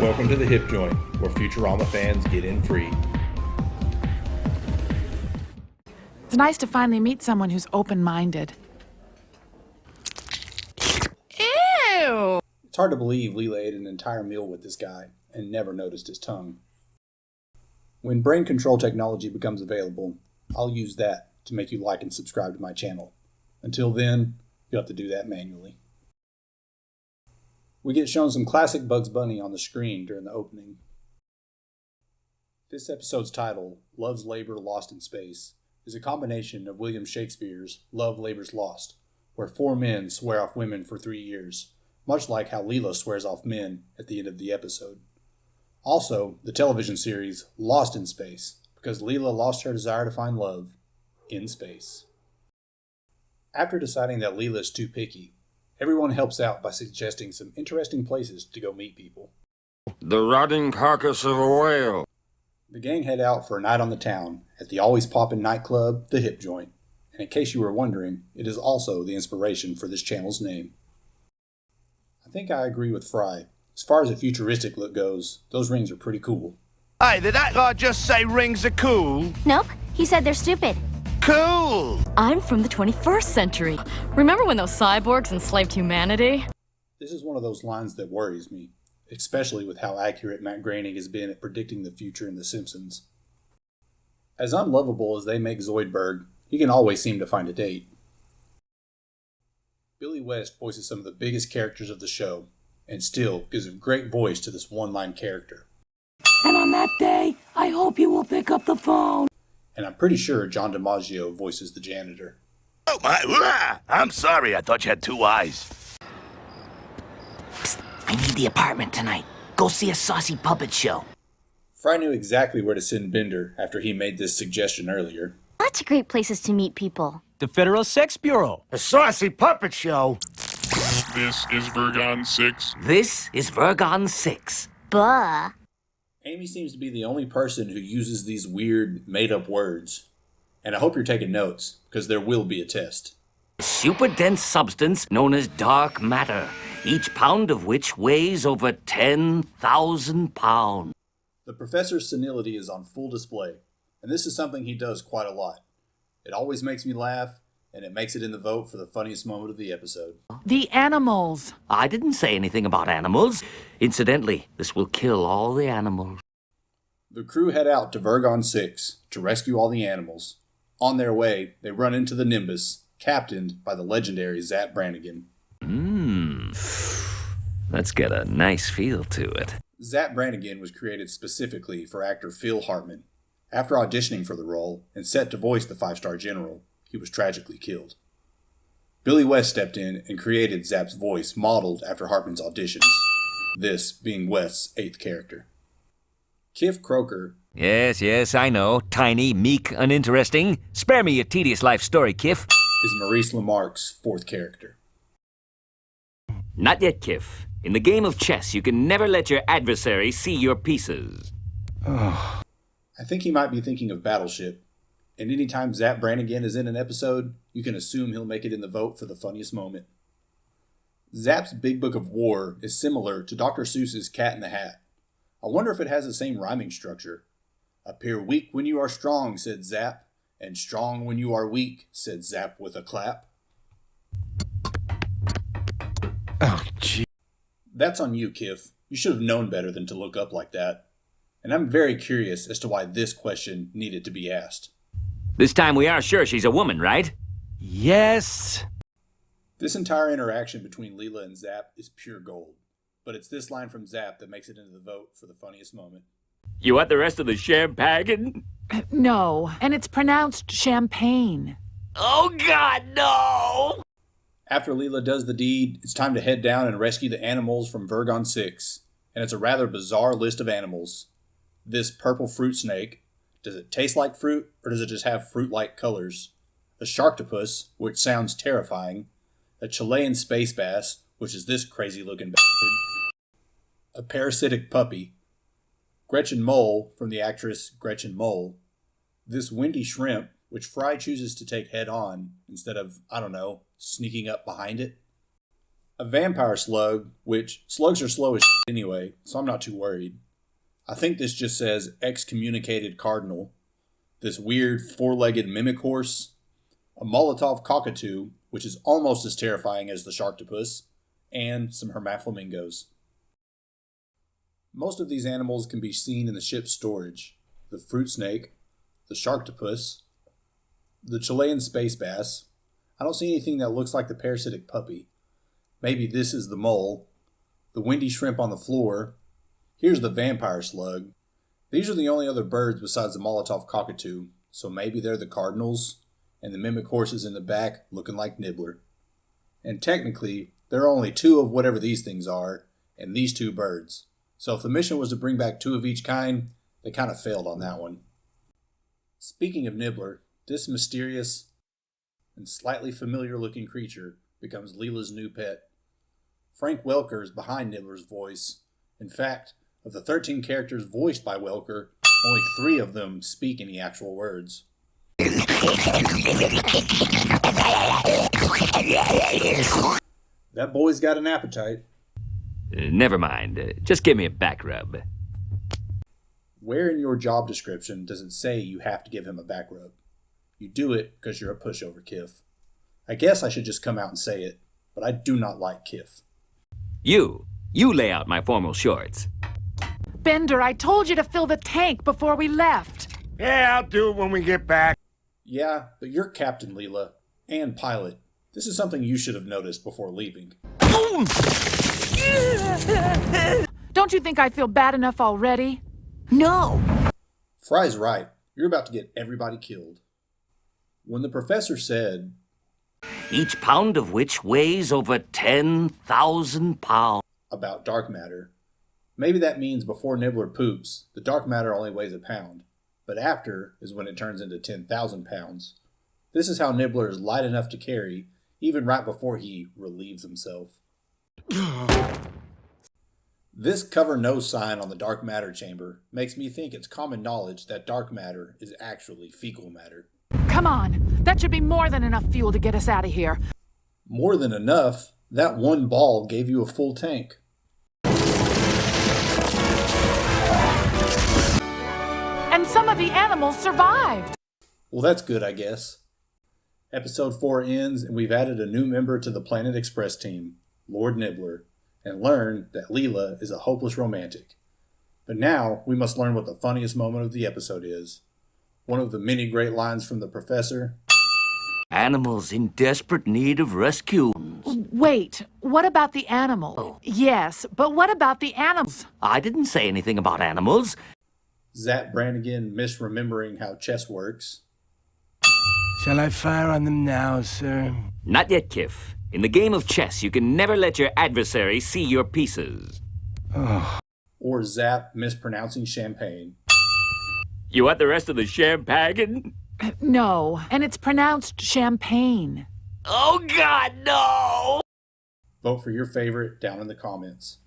Welcome to the Hip Joint, where Futurama fans get in free. It's nice to finally meet someone who's open-minded. Ew! It's hard to believe Leela ate an entire meal with this guy and never noticed his tongue. When brain control technology becomes available, I'll use that to make you like and subscribe to my channel. Until then, you'll have to do that manually. We get shown some classic Bugs Bunny on the screen during the opening. This episode's title, Love's Labor Lost in Space, is a combination of William Shakespeare's Love Labor's Lost, where four men swear off women for 3 years, much like how Leela swears off men at the end of the episode. Also, the television series Lost in Space, because Leela lost her desire to find love in space. After deciding that Leela is too picky, everyone helps out by suggesting some interesting places to go meet people. The rotting carcass of a whale. The gang head out for a night on the town at the always poppin' nightclub, The Hip Joint. And in case you were wondering, it is also the inspiration for this channel's name. I think I agree with Fry. As far as a futuristic look goes, those rings are pretty cool. Hey, did that guy just say rings are cool? Nope, he said they're stupid. Cool! I'm from the 21st century. Remember when those cyborgs enslaved humanity? This is one of those lines that worries me, especially with how accurate Matt Groening has been at predicting the future in The Simpsons. As unlovable as they make Zoidberg, he can always seem to find a date. Billy West voices some of the biggest characters of the show, and still gives a great voice to this one-line character. And on that day, I hope you will pick up the phone. And I'm pretty sure John DiMaggio voices the janitor. Oh my, I'm sorry, I thought you had two eyes. Psst, I need the apartment tonight. Go see a saucy puppet show. Fry knew exactly where to send Bender after he made this suggestion earlier. Lots of great places to meet people. The Federal Sex Bureau. A saucy puppet show. This is Vergon 6. This is Vergon 6. Buh. Amy seems to be the only person who uses these weird, made-up words. And I hope you're taking notes, because there will be a test. Super dense substance known as dark matter, each pound of which weighs over 10,000 pounds. The professor's senility is on full display, and this is something he does quite a lot. It always makes me laugh, and it makes it in the vote for the funniest moment of the episode. The animals. I didn't say anything about animals. Incidentally, this will kill all the animals. The crew head out to Vergon 6 to rescue all the animals. On their way, they run into the Nimbus, captained by the legendary Zapp Branigan. Let's get a nice feel to it. Zapp Branigan was created specifically for actor Phil Hartman. After auditioning for the role and set to voice the 5-star general, he was tragically killed. Billy West stepped in and created Zapp's voice modeled after Hartman's auditions, this being West's 8th character. Kif Kroker. Yes, I know. Tiny, meek, uninteresting. Spare me your tedious life story, Kif. Is Maurice LaMarque's 4th character. Not yet, Kif. In the game of chess, you can never let your adversary see your pieces. I think he might be thinking of Battleship. And anytime Zapp Branigan is in an episode, you can assume he'll make it in the vote for the funniest moment. Zapp's Big Book of War is similar to Dr. Seuss's Cat in the Hat. I wonder if it has the same rhyming structure. Appear weak when you are strong, said Zapp, and strong when you are weak, said Zapp with a clap. Oh, gee. That's on you, Kif. You should have known better than to look up like that. And I'm very curious as to why this question needed to be asked. This time we are sure she's a woman, right? Yes. This entire interaction between Leela and Zapp is pure gold. But it's this line from Zapp that makes it into the vote for the funniest moment. You want the rest of the champagne? No, and it's pronounced champagne. Oh, God, no! After Leela does the deed, it's time to head down and rescue the animals from Vergon 6. And it's a rather bizarre list of animals. This purple fruit snake. Does it taste like fruit, or does it just have fruit-like colors? A sharktopus, which sounds terrifying. A Chilean space bass, which is this crazy-looking bastard. A parasitic puppy. Gretchen Mole, from the actress Gretchen Mole. This windy shrimp, which Fry chooses to take head-on, instead of, sneaking up behind it. A vampire slug, which slugs are slow as shit anyway, so I'm not too worried. I think this just says excommunicated cardinal. This weird four-legged mimic horse. A Molotov cockatoo, which is almost as terrifying as the sharktopus. And some hermaflamingos. Most of these animals can be seen in the ship's storage. The fruit snake, the sharktopus, the Chilean space bass. I don't see anything that looks like the parasitic puppy. Maybe this is the mole. The windy shrimp on the floor. Here's the vampire slug. These are the only other birds besides the Molotov cockatoo, so maybe they're the cardinals, and the mimic horses in the back looking like Nibbler. And technically, there are only two of whatever these things are, and these two birds. So if the mission was to bring back two of each kind, they kind of failed on that one. Speaking of Nibbler, this mysterious and slightly familiar looking creature becomes Leela's new pet. Frank Welker is behind Nibbler's voice. In fact, of the 13 characters voiced by Welker, only 3 of them speak any actual words. That boy's got an appetite. Never mind. Just give me a back rub. Where in your job description does it say you have to give him a back rub? You do it because you're a pushover, Kiff. I guess I should just come out and say it, but I do not like Kiff. You lay out my formal shorts. Bender, I told you to fill the tank before we left. Yeah, I'll do it when we get back. Yeah, but you're Captain Leela, and pilot. This is something you should have noticed before leaving. Don't you think I feel bad enough already? No! Fry's right. You're about to get everybody killed. When the professor said, Each pound of which weighs over 10,000 pounds. about dark matter, maybe that means before Nibbler poops, the dark matter only weighs a pound, but after is when it turns into 10,000 pounds. This is how Nibbler is light enough to carry, even right before he relieves himself. This cover no sign on the dark matter chamber makes me think it's common knowledge that dark matter is actually fecal matter. Come on, that should be more than enough fuel to get us out of here. More than enough, that one ball gave you a full tank. And some of the animals survived. Well, that's good, I guess. Episode 4 ends, and we've added a new member to the Planet Express team, Lord Nibbler, and learned that Leela is a hopeless romantic. But now, we must learn what the funniest moment of the episode is. One of the many great lines from the professor. Animals in desperate need of rescue. Wait, what about the animal? Yes, but what about the animals? I didn't say anything about animals. Zapp Branigan misremembering how chess works. Shall I fire on them now, sir? Not yet, Kiff. In the game of chess, you can never let your adversary see your pieces. Oh. Or Zapp mispronouncing champagne. You want the rest of the champagne? No, and it's pronounced champagne. Oh, God, no! Vote for your favorite down in the comments.